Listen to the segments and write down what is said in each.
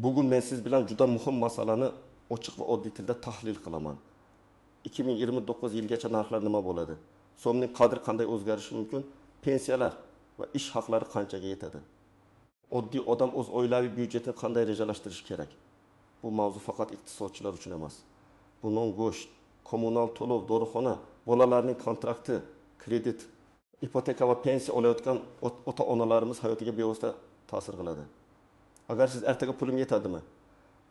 Bugun men siz bilan juda muhim masalani ochiq va oddiy tilda tahlil qilaman. 2029 yilgacha narxlar nima bo'ladi? So'mning qadri qanday o'zgarishi mumkin? Pensiyalar va ish haqlari qanchaga yetadi? Oddiy odam o'z oilaviy byudjetini qanday rejalashtirish kerak? Bu mavzu faqat iqtisodchilar uchun emas. Bu non go'sht, kommunal to'lov, dorixona, bolalarning kontrakti, kredit, ipoteka va pensiya olayotgan ota-onalarimiz hayotiga bevosita ta'sir qiladi. Agar siz ertaga pulim yetadimi?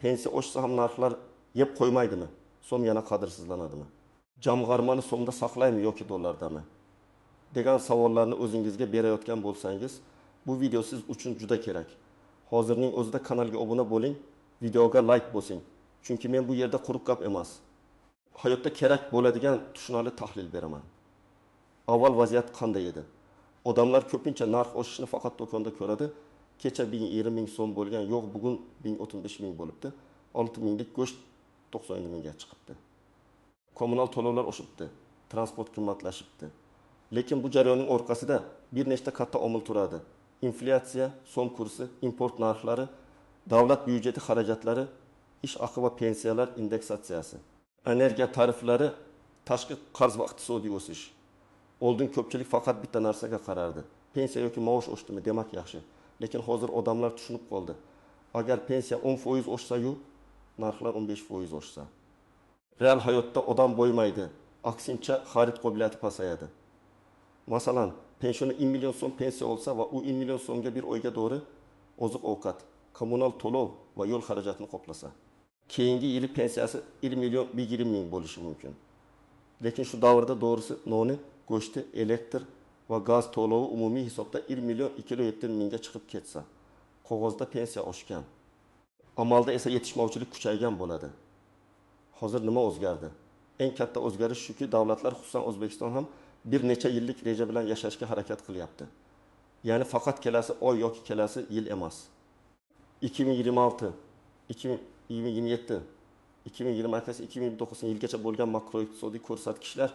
Pensiya oshsa ham narxlar yeb qo'ymaydimi? So'm yana qadrsizlanadimi? Jamg'armani so'mda saqlaymi yoki dollardami? degan savollarni o'zingizga berayotgan bo'lsangiz, bu video siz uchun juda kerak. Hozirning o'zida kanalga obuna bo'ling, videoga like bosing. Chunki men bu yerda quruq gap emas. Hayotda kerak bo'ladigan tushunarli tahlil beraman. Avval vaziyat qanday edi? Odamlar ko'pincha narx oshishini faqat do'konda ko'radi. Kecha 1020 ming so'm bo'lgan, yo'q bugun 1035 ming bo'libdi. 6 minglik go'sht 90 mingga chiqibdi. Kommunal to'lovlar oshibdi, transport qimmatlashibdi. Lekin bu jarayonning orqasida bir nechta katta omil turadi. Inflyatsiya, so'm kursi, import narxlari, davlat byudjeti xarajatlari, ish haqi va pensiyalar indeksatsiyasi, energiya tariflari, tashqi qarz va iqtisodiy o'sish. Oldin ko'pchilik faqat bitta narsaga qarardi. Pensiya yoki maosh oshdimi, demak yaxshi. Lekin hozir odamlar tushunib qoldi. Agar pensiya 10% oshsa-yu, narxlar 15% oshsa, real hayotda odam bo'ymaydi. Aksincha xarid qobiliyati pasayadi. Masalan, pensioni 1 million so'm pensiya olsa va u 1 million so'mga bir oyga doğru oziq-ovqat, kommunal to'lov va yo'l xarajatini qoplasa, keyingi yili pensiyasi 1 million 120 ming bo'lishi mumkin. Lekin shu davrda doğrusu noni, go'shti, elektr va gaz to'lovi umumiy hisobda 1 million 270 mingga chiqib ketsa, qog'ozda pensiya oshgan, amalda esa yetishmovchilik kuchaygan bo'ladi. Hozir nima o'zgardi? Eng katta o'zgarish shuki, davlatlar, xususan O'zbekiston ham bir necha yillik reja bilan yashashga harakat qilyapti. Ya'ni faqat kelasi oy yoki kelasi yil emas. 2026, 2027, 2028, 2029 yilgacha bo'lgan makroiqtisodiy ko'rsatkichlar,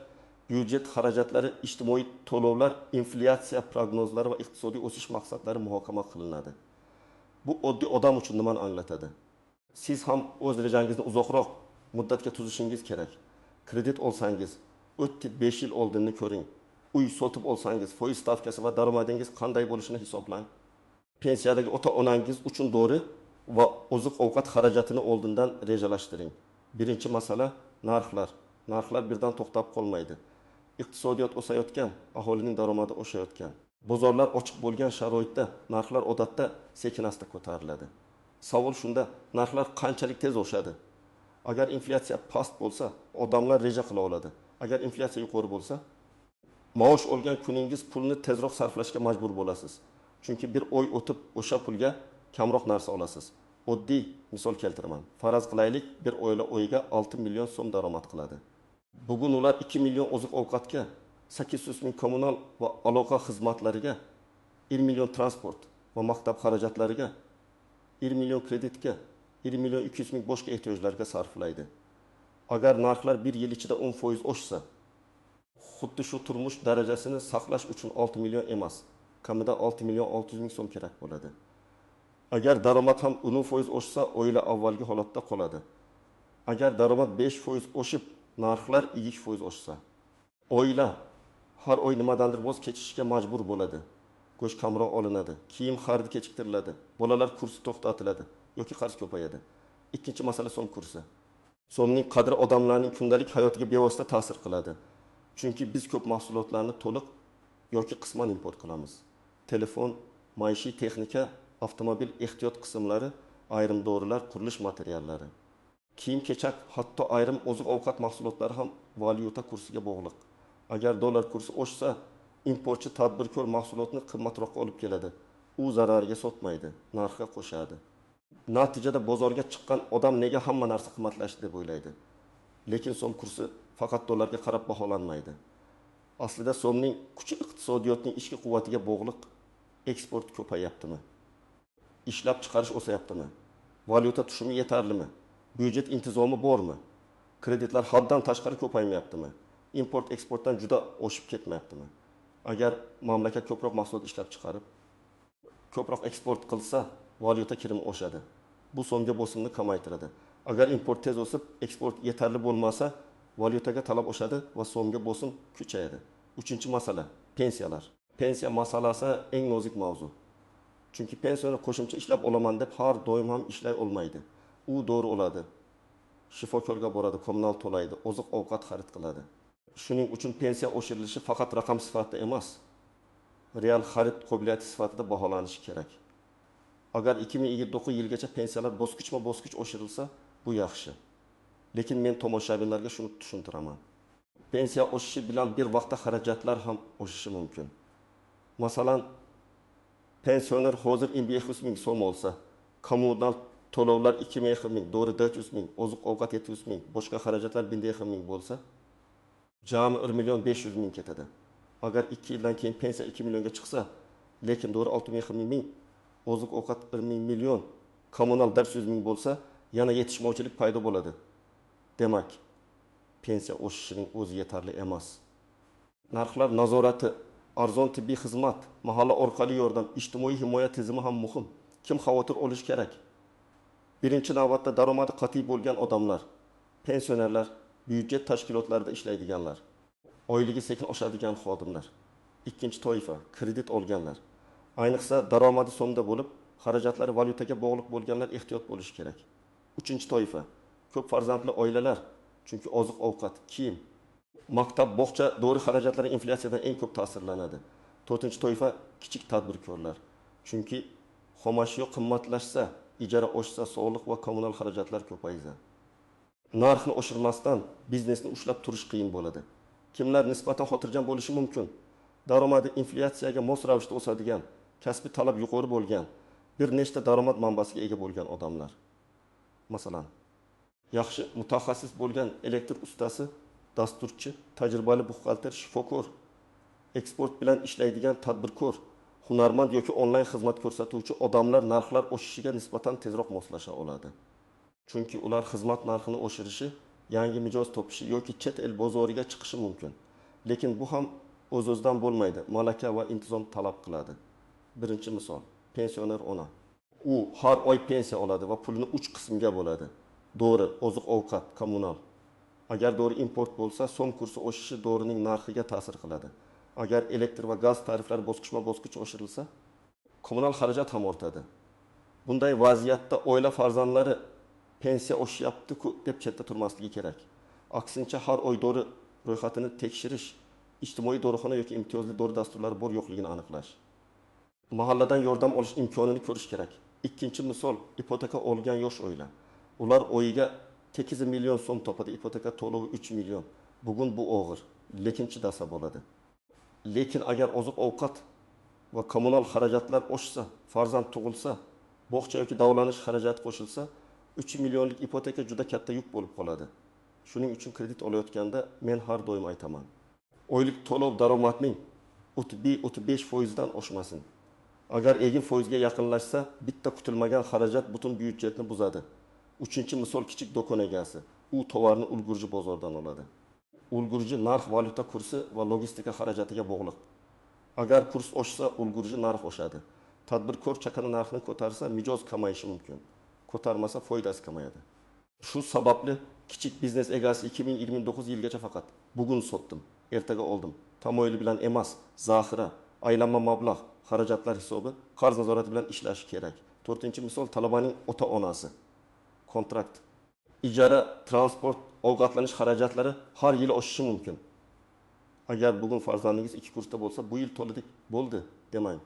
byudjet xarajatlari, ijtimoiy to'lovlar, inflyatsiya prognozlari va iqtisodiy o'sish maqsadlari muhokama qilinadi. Bu oddiy odam uchun nimani anglatadi? Siz ham o'z rejangizni uzoqroq muddatga tuzishingiz kerak. Kredit olsangiz, o'tib 5 yil oldinni ko'ring. Uy sotib olsangiz, foiz stavkasi va daromadingiz qanday bo'lishini hisoblang. Pensiyadagi ota-onangiz uchun to'g'ri va oziq-ovqat xarajatini oldindan rejalashtiring. Birinchi masala narxlar. Narxlar birdan to'xtab qolmaydi. Iqtisodiyot o'sayotgan, aholining daromadi oshayotgan. Bozorlar ochiq bo'lgan sharoitda narxlar odatda sekin-asta ko'tariladi. Savol shunda, narxlar qanchalik tez oshadi? Agar inflyatsiya past bo'lsa, odamlar reja qila oladi. Agar inflyatsiya yuqori bo'lsa, maosh olgan kuningiz pulni tezroq sarflashga majbur bo'lasiz. Chunki bir oy o'tib o'sha pulga kamroq narsa olasiz. Oddiy misol keltiraman. Faraz qilaylik, bir oila oyiga 6 million so'm daromad qiladi. Bugun ular 2 million oziq-ovqatga, 800 ming kommunal va aloqa xizmatlariga, 1 million transport va maktab xarajatlariga, 1 million kreditga, 1 million 200 ming boshqa ehtiyojlarga sarflaydi. Agar narxlar bir yil ichida 10% oshsa, xuddi shu turmush darajasini saqlash uchun 6 million emas, kamida 6 million 600 ming so'm kerak bo'ladi. Agar daromad ham 10% oshsa, oila avvalgi holatda qoladi. Agar daromad 5% oshib, narxlar 2% oshsa, oila har oy nimadandir voz kechishga majbur bo'ladi. Go'sht kamroq olinadi, kiyim xaridi kechiktiriladi, bolalar kursi to'xtatiladi yoki qarz ko'payadi. Ikkinchi masala so'm kursi. So'mning qadri odamlarning kundalik hayotiga bevosita ta'sir qiladi. Chunki biz ko'p mahsulotlarni to'liq yoki qisman import qilamiz. Telefon, maishiy texnika, avtomobil ehtiyot qismlari, ayrim dorilar, qurilish materiallari, kiyim-kechak, hatto ayrim oziq-ovqat mahsulotlari ham valyuta kursiga bog'liq. Agar dollar kursi oshsa, importchi tadbirkor mahsulotni qimmatroqqa olib keladi. U zararga sotmaydi, narxga qo'shadi. Natijada bozorga chiqqan odam nega hamma narsa qimmatlashdi deb o'ylaydi. Lekin so'm kursi faqat dollarga qarab baholanmaydi. Aslida so'mning kuchi iqtisodiyotning ichki quvvatiga bog'liq. Eksport ko'payaptimi? Ishlab chiqarish o'sayaptimi? Valyuta tushumi yetarlimi? Byudjet intizomi bormi? Kreditlar haddan tashqari ko'paymayaptimi? Import eksportdan juda oshib ketmayaptimi? Agar mamlakat ko'proq mahsulot ishlab chiqarib, ko'proq eksport qilsa, valyuta kirimi oshadi. bu so'mga bosimni kamaytiradi. Agar import tez o'sib, eksport yetarli bo'lmasa, valyutaga talab oshadi va so'mga bosim kuchayadi. Uchinchi masala, pensiyalar. Pensiya masalasi eng nozik mavzu. Chunki pensiyani qo'shimcha ishlab olaman deb har doim ham ishlay olmaydi. U doğru oladi. Shifokorga boradi, kommunal to'laydi, oziq-ovqat xarid qiladi. Shuning uchun pensiya oshirilishi faqat raqam sifatida emas, real xarid qobiliyati sifatida baholanishi kerak. Agar 2029 yilgacha pensiyalar bosqichma-bosqich oshirilsa, bu yaxshi. Lekin men tomoshabinlarga shuni tushuntiraman. Pensiya oshishi bilan bir vaqtda xarajatlar ham oshishi mumkin. Masalan, pensioner hozir 1500 ming so'm olsa, kommunal to'lovlar 2000 ming, dori 400 ming, oziq-ovqat 700 ming, boshqa xarajatlar 1000 ming bo'lsa, jami 1 million 500 ming ketadi. Agar 2 yildan keyin pensiya 2 millionga chiqsa, lekin dori 6000 ming, oziq-ovqat 1 million, kommunal 400 ming bo'lsa, yana yetishmovchilik paydo bo'ladi. Demak, pensiya oshishining o'zi yetarli emas. Narxlar nazorati, arzon tibbiy xizmat, mahalla orqali yordam, ijtimoiy himoya tizimi ham muhim. Kim xavotir olish kerak? Birinchi navbatda daromadi qat'iy bo'lgan odamlar, pensionerlar, byudjet tashkilotlarida ishlaydiganlar, oyligi sekin oshadigan xodimlar. Ikkinchi toifa, kredit olganlar. Ayniqsa daromadi so'mda bo'lib, xarajatlari valyutaga bog'liq bo'lganlar ehtiyot bo'lishi kerak. Uchinchi toifa, ko'p farzandli oilalar, chunki oziq-ovqat, kiyim, maktab, bog'cha, dori xarajatlari inflyatsiyadan eng ko'p ta'sirlanadi. To'rtinchi toifa, kichik tadbirkorlar, chunki xomashyo qimmatlashsa, ijara oshsa, sog'liq va kommunal xarajatlar ko'paysa. Narxni oshirmasdan biznesni ushlab turish qiyin bo'ladi. Kimlar nisbatan xotirjam bo'lishi mumkin? Daromadi inflyatsiyaga mos ravishda o'sadigan, kasbiy talab yuqori bo'lgan, bir nechta daromad manbasiga ega bo'lgan odamlar. Masalan, yaxshi mutaxassis bo'lgan elektr ustasi, dasturchi, tajribali buxgalter, shifokor, eksport bilan ishlaydigan tadbirkor, hunarmand yoki onlayn xizmat ko'rsatuvchi odamlar narxlar oshishiga nisbatan tezroq moslasha oladi. Chunki ular xizmat narxini oshirishi, yangi mijoz topishi yoki chet el bozoriga chiqishi mumkin. Lekin bu ham o'z-o'zidan bo'lmaydi, malaka va intizom talab qiladi. Birinchi misol, pensioner ona. U har oy pensiya oladi va pulini 3 qismga bo'ladi. Dori, oziq-ovqat, kommunal. Agar dori import bo'lsa, so'm kursi oshishi dorining narxiga ta'sir qiladi. Agar elektr va gaz tariflari bosqichma-bosqich oshirilsa, kommunal xarajat ham ortadi. Bunday vaziyatda oila farzandlari pensiya oshyapti-ku deb chetda turmasligi kerak. Aksincha har oy dori ro'yxatini tekshirish, ijtimoiy dorixona yoki imtiyozli dori dasturlari bor yo'qligini aniqlash. Mahalladan yordam olish imkonini ko'rish kerak. Ikkinchi misol, ipoteka olgan yosh oila. Ular oyiga 8 million so'm topadi, ipoteka to'lovi 3 million. Bugun bu og'ir, lekin chidasa bo'ladi. Lekin agar oziq-ovqat va kommunal xarajatlar oshsa, farzand tug'ilsa, bog'cha yoki davolanish xarajati qo'shilsa, 3 millionlik ipoteka juda katta yuk bo'lib qoladi. Shuning uchun kredit olayotganda men har doim aytaman. Oylik to'lov daromadning 35% dan oshmasin. Agar egin foizga yaqinlashsa, bitta kutilmagan xarajat butun byudjetni buzadi. Uchinchi misol, kichik do'kon egasi. U tovarni ulgurji bozordan oladi. Ulgurji narx valyuta kursi va logistika xarajatiga bog'liq. Agar kurs oshsa, ulgurji narx oshadi. Tadbirkor chakana narxni ko'tarsa, mijoz kamayishi mumkin. Ko'tarmasa foydasi kamayadi. Shu sababli kichik biznes egasi 2029 yilgacha faqat bugun sotdim, ertaga oldim, tamoyili bilan emas, zaxira, aylanma mablag', xarajatlar hisobi, qarz nazorati bilan ishlashi kerak. To'rtinchi misol, talabaning ota-onasi. Kontrakt, ijara, transport, ovqatlanish xarajatlari har yil oshishi mumkin. Agar bugun farzandingiz 2 kursda bo'lsa, bu yil to'ladi, bo'ldi demang.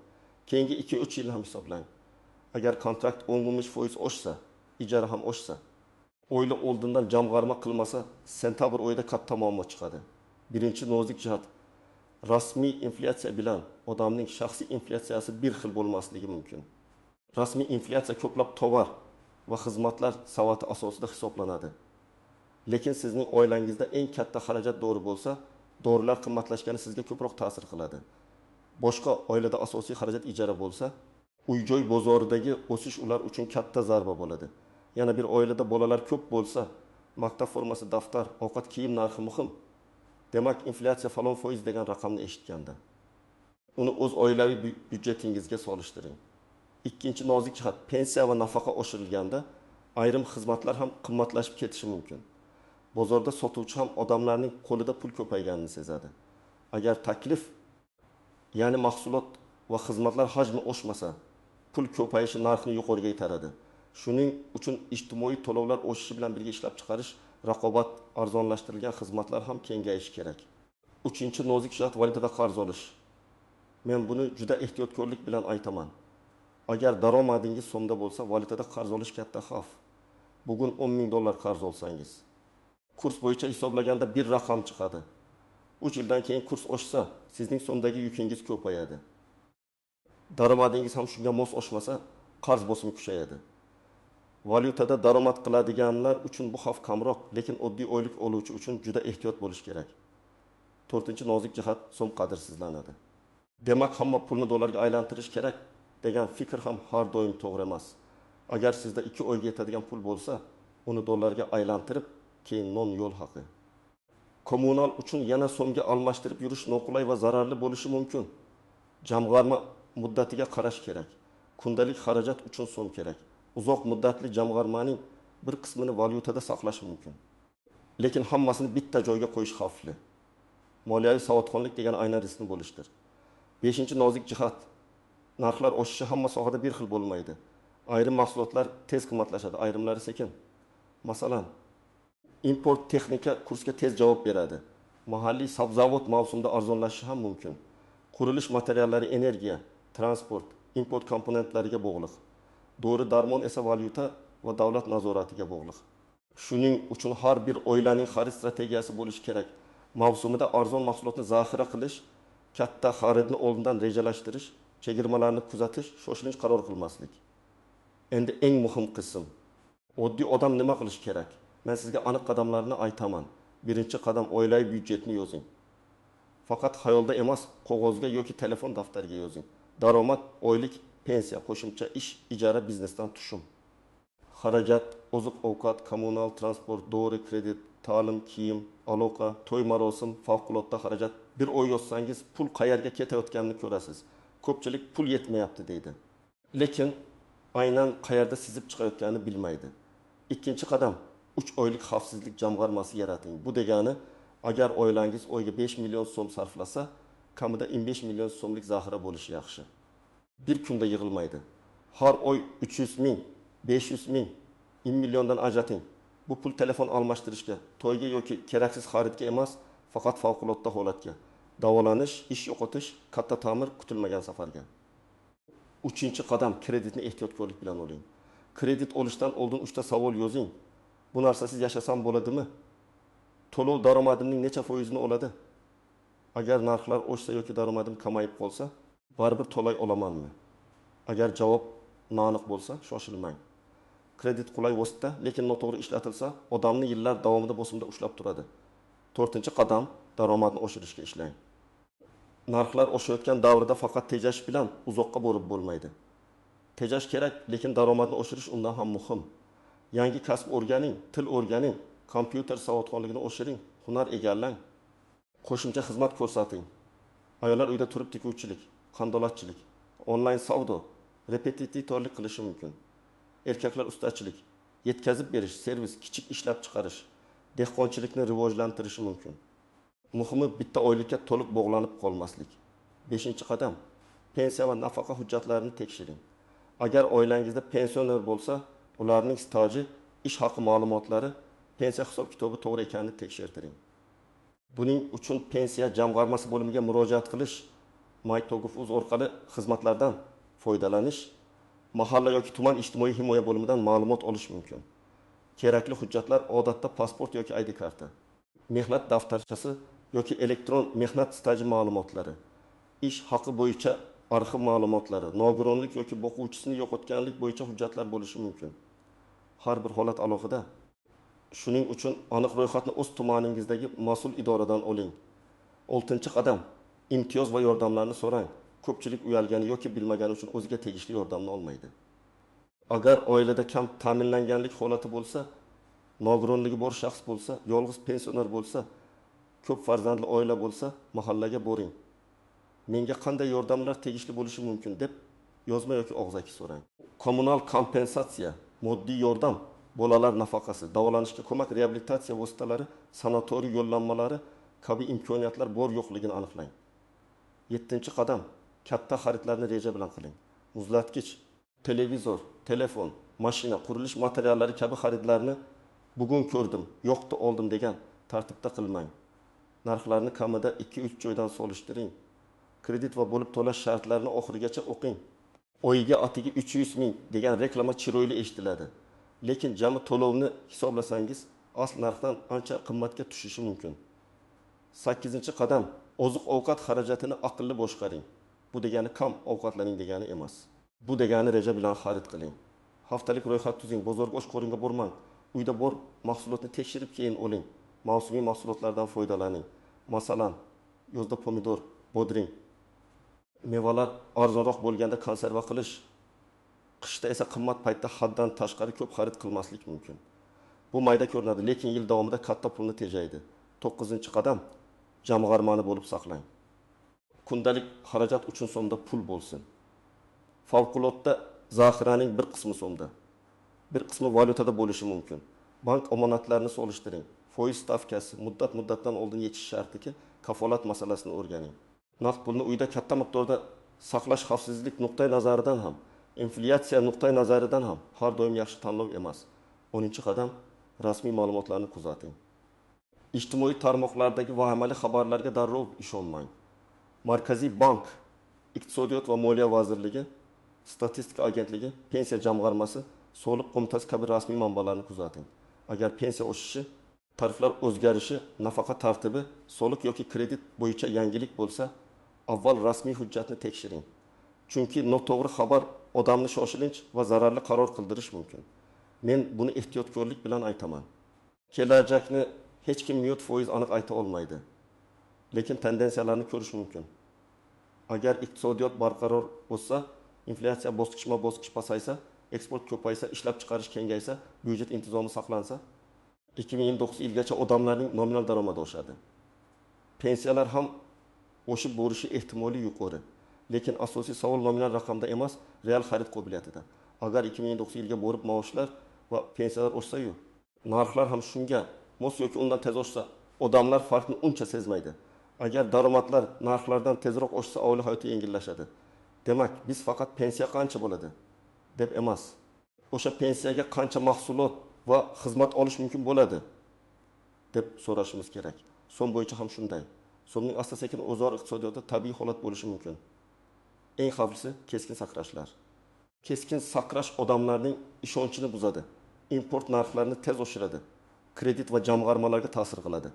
Keyingi 2-3 yil ham hisoblang. Agar kontrakt 10% oshsa, ijara ham oshsa, oila oldindan jamg'arma qilmasa, sentabr oyida katta muammo chiqadi. Birinchi nozik jihat, rasmiy inflyatsiya bilan odamning shaxsiy inflyatsiyasi bir xil bo'lmasligi mumkin. Rasmiy inflyatsiya ko'plab tovar va xizmatlar savati asosida hisoblanadi. Lekin sizning oilangizda eng katta xarajat dori bo'lsa, dorilar qimmatlashgani sizga ko'proq ta'sir qiladi. Boshqa oilada asosiy xarajat ijara bo'lsa, uy-joy bozoridagi o'sish ular uchun katta zarba bo'ladi. Yana bir oilada bolalar ko'p bo'lsa, maktab formasi, daftar, ovqat, kiyim narxi muhim. Demak, inflyatsiya falon foiz degan raqamni eshitganda, uni o'z oilaviy byudjetingizga solishtiring. Ikkinchi nozik jihat, pensiya va nafaqa oshirilganda ayrim xizmatlar ham qimmatlashib ketishi mumkin. Bozorda sotuvchi ham odamlarning qo'lida pul ko'payganini sezadi. Agar taklif, ya'ni mahsulot va xizmatlar hajmi oshmasa, pul ko'payishi narxni yuqoriga itaradi. Shuning uchun ijtimoiy to'lovlar o'sishi bilan birga ishlab chiqarish, raqobat, arzonlashtirilgan xizmatlar ham kengayishi kerak. Uchinchi nozik jihat valyutada qarz olish. Men buni juda ehtiyotkorlik bilan aytaman. Agar daromadingiz so'mda bo'lsa, valyutada qarz olish katta xavf. Bugun 10 ming dollar qarz olsangiz, kurs bo'yicha hisoblaganda bir raqam chiqadi. 3 yildan keyin kurs oshsa, sizning so'mdagi yukingiz ko'payadi. Daromadingiz ham shunga mos oshmasa, qarz bosimi kuchayadi. Valyutada daromad qiladiganlar uchun bu xavf kamroq, lekin oddiy oylik oluvchi uchun juda ehtiyot bo'lish kerak. 4-chi nozik jihat, so'm qadrsizlanadi. Demak, hamma pulni dollarga aylantirish kerak degan fikr ham har doim to'g'ri emas. Agar sizda 2 oyga yetadigan pul bo'lsa, uni dollarga aylantirib, keyin non yo'l haqi. Kommunal uchun yana so'mga almashtirib yurish noqulay va zararli bo'lishi mumkin. Jamg'arma muddatiga qarash kerak. Kundalik xarajat uchun so'm kerak. Uzoq muddatli jamg'armaning bir qismini valyutada saqlash mumkin. Lekin hammasini bitta joyga qo'yish xavfli. Moliyaviy savodxonlik degan aynan riskni bo'lishdir. 5-chi nozik jihat, narxlar oshishi hamma sohada bir xil bo'lmaydi. Ayrim mahsulotlar tez qimmatlashadi, ayrimlari sekin. Masalan, import texnika kursga tez javob beradi. Mahalliy sabzavot mavsumda arzonlashishi ham mumkin. Qurilish materiallari energiya, transport, import komponentlariga bog'liq. Dori darmon esa valyuta va davlat nazoratiga bog'liq. Shuning uchun har bir oilaning xarid strategiyasi bo'lishi kerak. Mavsumida arzon mahsulotni zaxira qilish, katta xaridni oldindan rejalashtirish, chegirmalarni kuzatish, shoshilinch qaror qilmaslik. Endi eng muhim qism. Oddiy odam nima qilish kerak? Men sizga aniq qadamlarni aytaman. Birinchi qadam, oilaviy byudjetni yozing. Faqat xayolda emas, qog'ozga yoki telefon daftariga yozing. Daromad, oylik, pensiya, qo'shimcha ish, ijara, biznesdan tushum. Xarajat, oziq-ovqat, kommunal, transport, dori, kredit, ta'lim, kiyim, aloqa, to'y marosim, favqulodda xarajat. Bir oy yozsangiz, pul qayerga ketayotganini ko'rasiz. Ko'pchilik pul yetmayapti deydi. Lekin aynan qayerda sizib chiqayotganini bilmaydi. Ikkinchi qadam, 3 oylik xavfsizlik jamg'armasi yarating. Bu degani, agar oilangiz oyga 5 million so'm sarflasa, kamida 15 million so'mlik zaxira bo'lishi yaxshi. Bir kunda yig'ilmaydi. Har oy 300 ming, 500 ming, 1 milliondan ajrating. Bu pul telefon almashtirishga, to'yga yoki keraksiz xaridga emas, faqat favqulodda holatga. Davolanish, ish yo'qotish, katta ta'mir, kutilmagan safarga. 3-chi qadam, kreditni ehtiyotkorlik bilan oling. Kredit olishdan oldin 3 ta savol yozing. Bu narsasiz yashasam bo'ladimi? To'lov daromadimning necha foizini oladi? Agar narxlar oshsa yoki daromadim kamayib qolsa, baribir to'lay olamanmi? Agar javob noaniq bo'lsa, shoshilmang. Kredit qulay vosita, lekin noto'g'ri ishlatilsa, odamni yillar davomida bosimda ushlab turadi. 4-chi qadam, daromadni oshirishga ishlang. Narxlar oshayotgan davrda faqat tejash bilan uzoqqa borib bo'lmaydi. Tejash kerak, lekin daromadni oshirish undan ham muhim. Yangi kasb o'rganing, til o'rganing, kompyuter savodxonligini oshiring, hunar egallang. Qo'shimcha xizmat ko'rsating. Ayollar uyda turib tikuvchilik, qandolatchilik, onlayn savdo, repetitorlik qilishi mumkin. Erkaklar ustachilik, yetkazib berish, servis, kichik ishlab chiqarish, dehqonchilikni rivojlantirishi mumkin. Muhimi, bitta oylikka to'liq bog'lanib qolmaslik. 5-chi qadam, pensiya va nafaqa hujjatlarini tekshiring. Agar oilangizda pensioner bo'lsa, ularning staji, ish haqi ma'lumotlari, pensiya hisob-kitobi to'g'ri ekanini tekshirtiring. Buning uchun pensiya jamg'armasi bo'limiga murojaat qilish, MyTogov.uz orqali xizmatlardan foydalanish, mahalla yoki tuman ijtimoiy himoya bo'limidan ma'lumot olish mumkin. Kerakli hujjatlar odatda pasport yoki ID karta, mehnat daftarchasi yoki elektron mehnat staji ma'lumotlari, ish haqi bo'yicha arxiv ma'lumotlari, nogironlik yoki boquvchisini yo'qotganlik bo'yicha hujjatlar bo'lishi mumkin. Har bir holat alohida. Shuning uchun aniq ro'yxatni o'z tumaningizdagi mas'ul idoradan oling. 6-chi qadam, imtiyoz va yordamlarni so'rang. Ko'pchilik uyalgani yoki bilmagani uchun o'ziga tegishli yordamni olmaydi. Agar oilada kam ta'minlanganlik holati bo'lsa, nogironligi bor shaxs bo'lsa, yolg'iz pensioner bo'lsa, ko'p farzandli oila bo'lsa, mahallaga boring. Menga qanday yordamlar tegishli bo'lishi mumkin deb yozma yoki og'zaki so'rang. Kommunal kompensatsiya, moddiy yordam, bolalar nafaqasi, davolanishga ko'mak, reabilitatsiya vositalari, sanatoriy yo'llanmalari kabi imkoniyatlar bor yo'qligini aniqlang. 7-qadam, katta xaridlarni reja bilan qiling. Muzlatkich, televizor, telefon, mashina, qurilish materiallari kabi xaridlarni bugun ko'rdim, yo'qni oldim degan tartibda qilmang. Narxlarni kamida 2-3 joydan solishtiring. Kredit va bo'lib to'lash shartlarini oxirigacha o'qing. Oyiga atiga 300 ming degan reklama chiroyli eshitiladi. Lekin jami to'lovni hisoblasangiz, asl narxdan ancha qimmatga tushishi mumkin. 8-qadam, oziq-ovqat xarajatini aqlli boshqaring. Bu degani kam ovqatlaning degani emas. Bu degani reja bilan xarid qiling. Haftalik ro'yxat tuzing, bozorga oshqo'ringa bormang. Uyda bor mahsulotni tekshirib keyin oling. Mavsumiy mahsulotlardan foydalaning. Masalan, yozda pomidor, bodring. Mevalar arzonroq bo'lganda konserva qilish, qishda esa qimmat paytda haddan tashqari ko'p xarid qilmaslik mumkin. Bu mayda ko'rinadi, lekin yil davomida katta pulni tejaydi. 9-qadam, jamg'armani bo'lib saqlang. Kundalik xarajat uchun so'mda pul bo'lsin. Favqulodda zaxiraning bir qismi so'mda, bir qismi valyutada bo'lishi mumkin. Bank omonatlarini solishtiring. Foiz stavkasi, muddatdan oldin yechish shartiki, kafolat masalasini o'rganing. Naqd pulni uyda katta miqdorda saqlash xavfsizlik nuqtai nazaridan ham, inflyatsiya nuqtai nazaridan ham har doim yaxshi tanlov emas. 10-qadam, rasmiy ma'lumotlarni kuzating. Ijtimoiy tarmoqlardagi vahimali xabarlarga darrov ishonmang. Markaziy bank, Iqtisodiyot va Moliya vazirligi, Statistika agentligi, pensiya jamg'armasi, soliq qo'mitasi kabi rasmiy manbalarni kuzating. Agar pensiya oshishi, tariflar o'zgarishi, nafaqa tartibi, soliq yoki kredit bo'yicha yangilik bo'lsa, avval rasmiy hujjatni tekshiring. Chunki noto'g'ri xabar odamni shoshilinch va zararli qaror qildirish mumkin. Men buni ehtiyotkorlik bilan aytaman. Kelajakni hech kim %100 aniq ayta olmaydi. Lekin tendensiyalarni ko'rish mumkin. Agar iqtisodiyot barqaror bo'lsa, inflyatsiya bosqichma-bosqich pasaysa, eksport ko'paysa, ishlab chiqarish kengaysa, byudjet intizomi saqlansa, 2029 yilgacha odamlarning nominal daromadi oshadi. Pensiyalar ham o'shib borishi ehtimoli yuqori. Lekin asosiy savol nominal raqamda emas, real xarid qobiliyatida. Agar 2029 yilga borib maoshlar va pensiyalar oshsa-yu, narxlar ham shunga mos yoki undan tez oshsa, odamlar farqni uncha sezmaydi. Agar daromadlar narxlardan tezroq oshsa, oila hayoti yengillashadi. Demak, biz faqat pensiya qancha bo'ladi deb emas, o'sha pensiyaga qancha mahsulot va xizmat olish mumkin bo'ladi deb so'rashimiz kerak. So'm bo'yicha ham shunday. So'mning asta-sekin o'zaro iqtisodiyotda tabiiy holat bo'lishi mumkin. Eng xavflisi keskin sakrashlar. Keskin sakrash odamlarning ishonchini buzadi. Import narxlarini tez oshiradi. Kredit va jamg'armalarga ta'sir qiladi.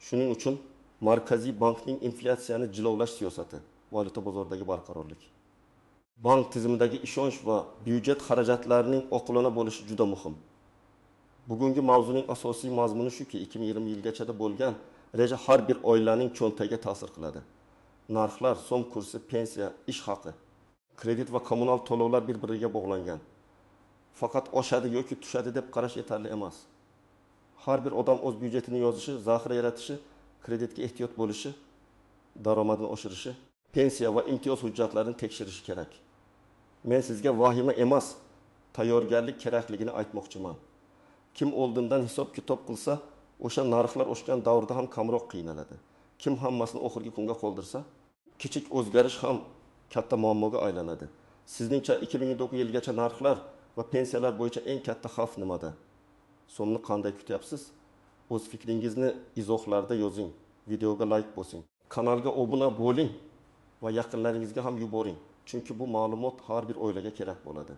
Shuning uchun Markaziy bankning inflyatsiyani jilovlash siyosati, valyuta bozoridagi barqarorlik, bank tizimidagi ishonch va byudjet xarajatlarining oqilona bo'lishi juda muhim. Bugungi mavzuning asosiy mazmuni shuki, 2020 yilgacha bo'lgan reja har bir oilaning cho'ntagiga ta'sir qiladi. Narxlar, so'm kursi, pensiya, ish haqi, kredit va kommunal to'lovlar bir-biriga bog'langan. Faqat oshadi yoki tushadi deb qarash yetarli emas. Har bir odam o'z byudjetini yozishi, zaxira yaratishi, kreditga ehtiyot bo'lishi, daromadini oshirishi, pensiya va imtiyoz hujjatlarini tekshirishi kerak. Men sizga vahima emas, tayyorgarlik kerakligini aytmoqchiman. Kim oldindan hisob-kitob qilsa, o'sha narxlar oshgan davrda ham kamroq qiynaladi. Kim hammasini oxirgi kunga qoldirsa, kichik o'zgarish ham katta muammoga aylanadi. Sizningcha 2029 yilgacha narxlar va pensiyalar bo'yicha eng katta xavf nimada? So'mni qanday kutyapsiz? O'z fikringizni izohlarda yozing, videoga like bosing, kanalga obuna bo'ling va yaqinlaringizga ham yuboring. Chunki bu ma'lumot har bir oilaga kerak bo'ladi.